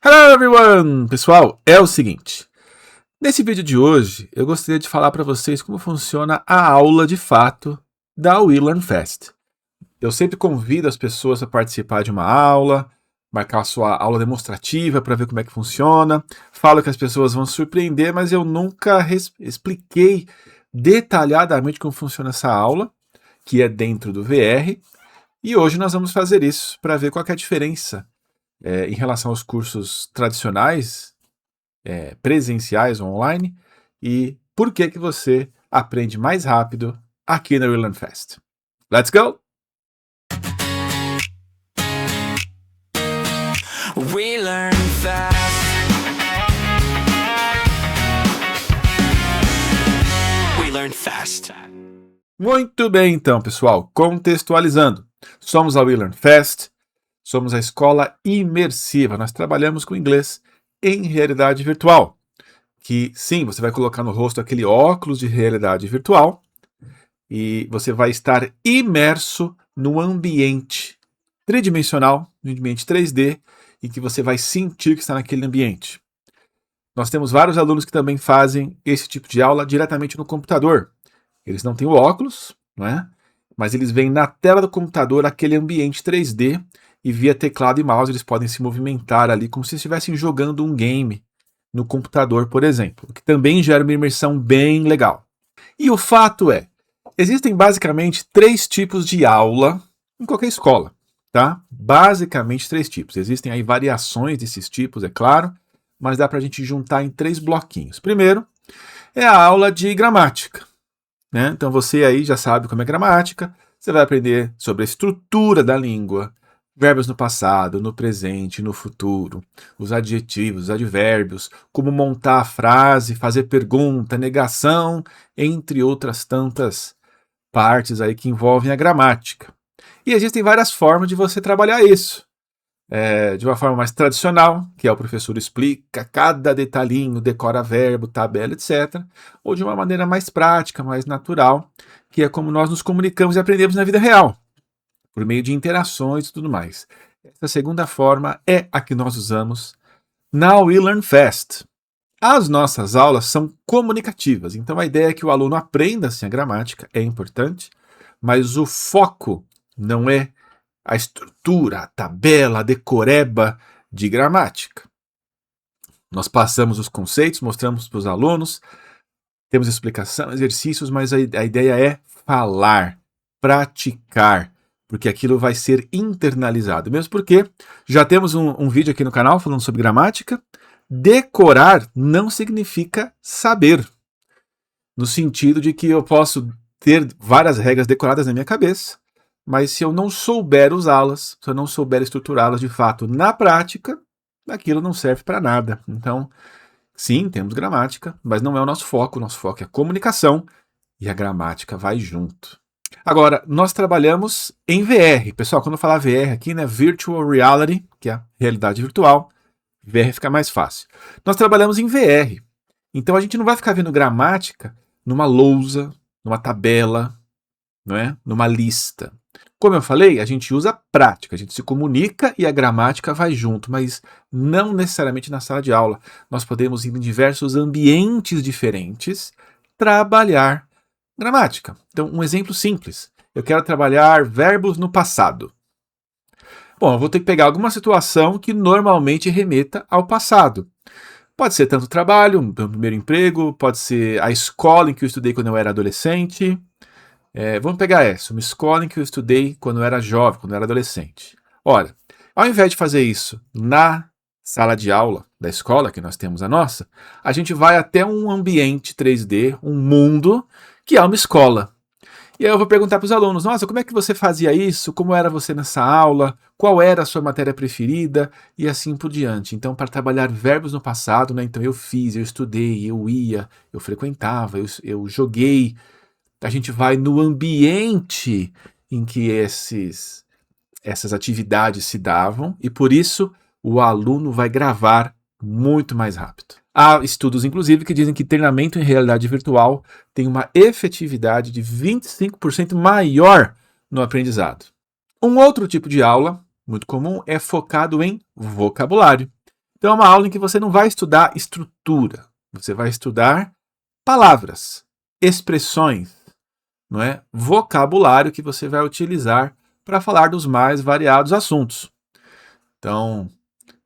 Hello everyone! Pessoal, é o seguinte. Nesse vídeo de hoje, eu gostaria de falar para vocês como funciona a aula de fato da We Learn Fast. Eu sempre convido as pessoas a participar de uma aula, marcar a sua aula demonstrativa para ver como é que funciona. Falo que as pessoas vão se surpreender, mas eu nunca expliquei detalhadamente como funciona essa aula, que é dentro do VR. E hoje nós vamos fazer isso para ver qual que é a diferença em relação aos cursos tradicionais, presenciais ou online, e por que você aprende mais rápido aqui na We Learn Fast. Let's go! We learn fast. We learn fast. Muito bem, então, pessoal, contextualizando. Somos a We Learn Fast, somos a escola imersiva. Nós trabalhamos com inglês em realidade virtual. Que, sim, você vai colocar no rosto aquele óculos de realidade virtual e você vai estar imerso no ambiente tridimensional, no ambiente 3D, em que você vai sentir que está naquele ambiente. Nós temos vários alunos que também fazem esse tipo de aula diretamente no computador. Eles não têm o óculos, não é? Mas eles veem na tela do computador aquele ambiente 3D e via teclado e mouse eles podem se movimentar ali como se estivessem jogando um game no computador, por exemplo, o que também gera uma imersão bem legal. E o fato é, existem basicamente 3 tipos de aula em qualquer escola, tá? Basicamente 3 tipos. Existem aí variações desses tipos, é claro, mas dá pra gente juntar em 3 bloquinhos. Primeiro é a aula de gramática, né? Então você aí já sabe como é gramática, você vai aprender sobre a estrutura da língua, verbos no passado, no presente, no futuro, os adjetivos, os advérbios, como montar a frase, fazer pergunta, negação, entre outras tantas partes aí que envolvem a gramática. E existem várias formas de você trabalhar isso. De uma forma mais tradicional, que é o professor explica cada detalhinho, decora verbo, tabela, etc. Ou de uma maneira mais prática, mais natural, que é como nós nos comunicamos e aprendemos na vida real, por meio de interações e tudo mais. Essa segunda forma é a que nós usamos na We Learn Fast. As nossas aulas são comunicativas, então a ideia é que o aluno aprenda assim, a gramática, é importante, mas o foco não é a estrutura, a tabela, a decoreba de gramática. Nós passamos os conceitos, mostramos para os alunos, temos explicação, exercícios, mas a ideia é falar, praticar, porque aquilo vai ser internalizado. Mesmo porque já temos um vídeo aqui no canal falando sobre gramática. Decorar não significa saber, no sentido de que eu posso ter várias regras decoradas na minha cabeça, mas se eu não souber usá-las, se eu não souber estruturá-las de fato na prática, aquilo não serve para nada. Então, sim, temos gramática, mas não é o nosso foco é a comunicação e a gramática vai junto. Agora, nós trabalhamos em VR. Pessoal, quando eu falar VR aqui, né, Virtual Reality, que é a realidade virtual, VR fica mais fácil. Nós trabalhamos em VR. Então a gente não vai ficar vendo gramática numa lousa, numa tabela, não é? Numa lista. Como eu falei, a gente usa prática, a gente se comunica e a gramática vai junto, mas não necessariamente na sala de aula. Nós podemos ir em diversos ambientes diferentes trabalhar gramática. Então, um exemplo simples. Eu quero trabalhar verbos no passado. Bom, eu vou ter que pegar alguma situação que normalmente remeta ao passado. Pode ser tanto trabalho, meu primeiro emprego, pode ser a escola em que eu estudei quando eu era adolescente. Vamos pegar essa, uma escola em que eu estudei quando eu era jovem, quando eu era adolescente. Ora, ao invés de fazer isso na sala de aula da escola, que nós temos a nossa, a gente vai até um ambiente 3D, um mundo, que é uma escola. E aí eu vou perguntar para os alunos, nossa, como é que você fazia isso? Como era você nessa aula? Qual era a sua matéria preferida? E assim por diante. Então, para trabalhar verbos no passado, né? Então eu fiz, eu estudei, eu ia, eu frequentava, eu joguei. A gente vai no ambiente em que essas atividades se davam e por isso o aluno vai gravar muito mais rápido. Há estudos, inclusive, que dizem que treinamento em realidade virtual tem uma efetividade de 25% maior no aprendizado. Um outro tipo de aula, muito comum, é focado em vocabulário. Então é uma aula em que você não vai estudar estrutura, você vai estudar palavras, expressões, não é? Vocabulário que você vai utilizar para falar dos mais variados assuntos. Então,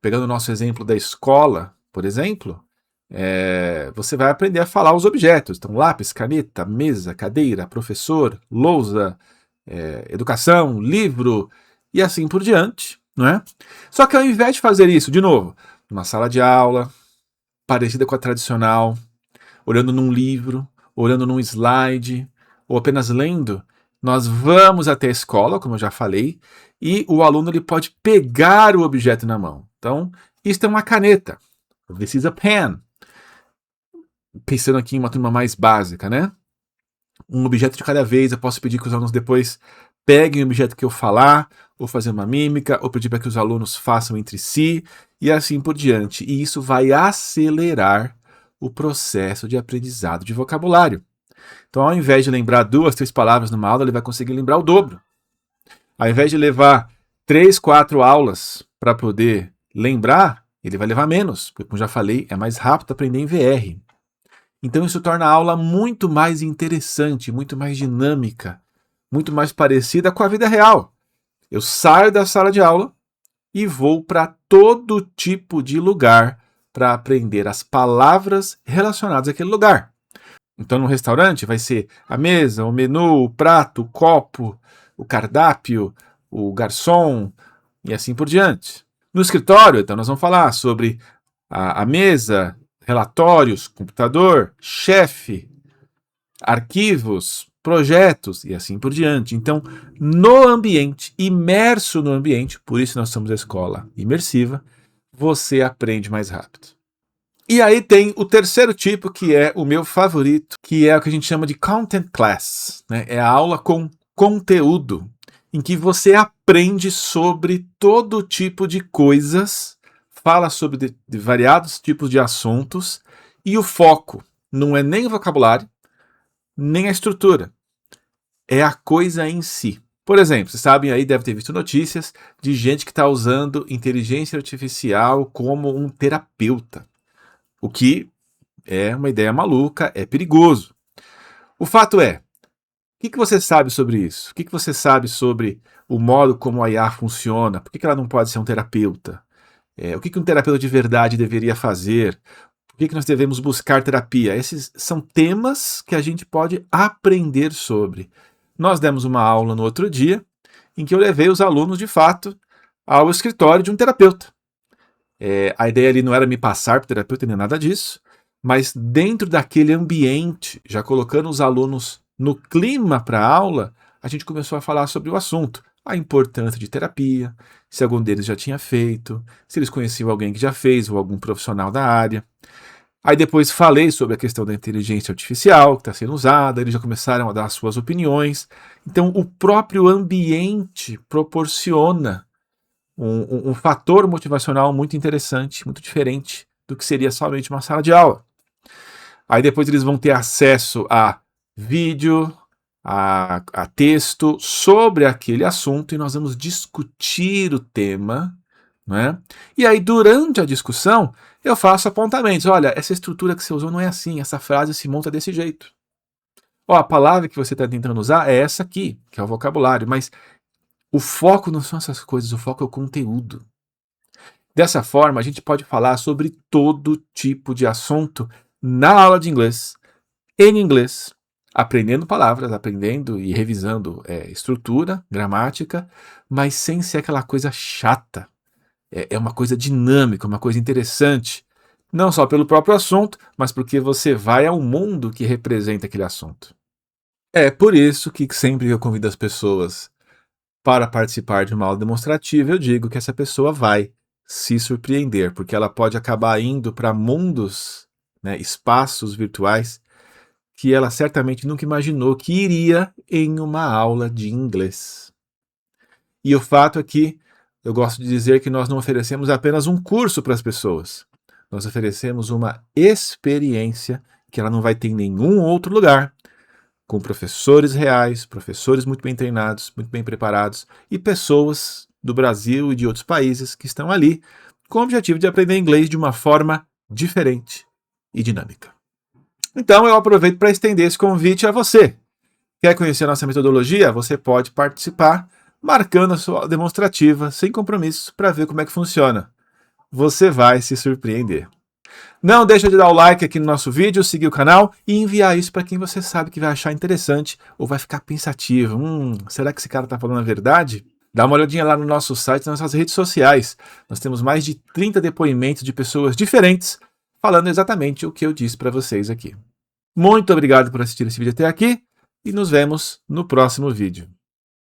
pegando o nosso exemplo da escola, por exemplo, você vai aprender a falar os objetos. Então, lápis, caneta, mesa, cadeira, professor, lousa, educação, livro e assim por diante, não é? Só que ao invés de fazer isso, de novo, numa sala de aula, parecida com a tradicional, olhando num livro, olhando num slide, ou apenas lendo, nós vamos até a escola, como eu já falei, e o aluno ele pode pegar o objeto na mão. Então, isto é uma caneta. This is a pen. Pensando aqui em uma turma mais básica, né? Um objeto de cada vez, eu posso pedir que os alunos depois peguem o objeto que eu falar, ou fazer uma mímica, ou pedir para que os alunos façam entre si, e assim por diante. E isso vai acelerar o processo de aprendizado de vocabulário. Então, ao invés de lembrar 2, 3 palavras numa aula, ele vai conseguir lembrar o dobro. Ao invés de levar 3, 4 aulas para poder lembrar, ele vai levar menos, porque, como já falei, é mais rápido aprender em VR. Então, isso torna a aula muito mais interessante, muito mais dinâmica, muito mais parecida com a vida real. Eu saio da sala de aula e vou para todo tipo de lugar para aprender as palavras relacionadas àquele lugar. Então, no restaurante vai ser a mesa, o menu, o prato, o copo, o cardápio, o garçom e assim por diante. No escritório, então, nós vamos falar sobre a mesa, relatórios, computador, chefe, arquivos, projetos e assim por diante. Então, no ambiente, imerso no ambiente, por isso nós somos a escola imersiva, você aprende mais rápido. E aí tem o terceiro tipo, que é o meu favorito, que é o que a gente chama de Content Class, né? É a aula com conteúdo, em que você aprende sobre todo tipo de coisas, fala sobre de variados tipos de assuntos, e o foco não é nem o vocabulário, nem a estrutura, é a coisa em si. Por exemplo, vocês sabem aí, deve ter visto notícias de gente que está usando inteligência artificial como um terapeuta. O que é uma ideia maluca, é perigoso. O fato é, o que você sabe sobre isso? O que você sabe sobre o modo como a IA funciona? Por que ela não pode ser um terapeuta? O que um terapeuta de verdade deveria fazer? Por que nós devemos buscar terapia? Esses são temas que a gente pode aprender sobre. Nós demos uma aula no outro dia em que eu levei os alunos, de fato, ao escritório de um terapeuta. A ideia ali não era me passar para o terapeuta nem nada disso, mas dentro daquele ambiente, já colocando os alunos no clima para a aula, a gente começou a falar sobre o assunto, a importância de terapia, se algum deles já tinha feito, se eles conheciam alguém que já fez ou algum profissional da área. Aí depois falei sobre a questão da inteligência artificial que está sendo usada, eles já começaram a dar as suas opiniões. Então o próprio ambiente proporciona um fator motivacional muito interessante, muito diferente do que seria somente uma sala de aula. Aí depois eles vão ter acesso a vídeo, a texto sobre aquele assunto e nós vamos discutir o tema, né? E aí durante a discussão eu faço apontamentos. Olha, essa estrutura que você usou não é assim, essa frase se monta desse jeito. Ó, a palavra que você está tentando usar é essa aqui, que é o vocabulário, mas o foco não são essas coisas, o foco é o conteúdo. Dessa forma, a gente pode falar sobre todo tipo de assunto na aula de inglês, em inglês, aprendendo palavras, aprendendo e revisando estrutura, gramática, mas sem ser aquela coisa chata. É uma coisa dinâmica, uma coisa interessante, não só pelo próprio assunto, mas porque você vai ao mundo que representa aquele assunto. É por isso que sempre que eu convido as pessoas para participar de uma aula demonstrativa, eu digo que essa pessoa vai se surpreender, porque ela pode acabar indo para mundos, né, espaços virtuais, que ela certamente nunca imaginou que iria em uma aula de inglês. E o fato é que eu gosto de dizer que nós não oferecemos apenas um curso para as pessoas, nós oferecemos uma experiência que ela não vai ter em nenhum outro lugar, com professores reais, professores muito bem treinados, muito bem preparados e pessoas do Brasil e de outros países que estão ali com o objetivo de aprender inglês de uma forma diferente e dinâmica. Então eu aproveito para estender esse convite a você. Quer conhecer a nossa metodologia? Você pode participar marcando a sua demonstrativa sem compromisso para ver como é que funciona. Você vai se surpreender. Não deixa de dar o like aqui no nosso vídeo, seguir o canal e enviar isso para quem você sabe que vai achar interessante ou vai ficar pensativo. Será que esse cara está falando a verdade? Dá uma olhadinha lá no nosso site, nas nossas redes sociais. Nós temos mais de 30 depoimentos de pessoas diferentes falando exatamente o que eu disse para vocês aqui. Muito obrigado por assistir esse vídeo até aqui e nos vemos no próximo vídeo.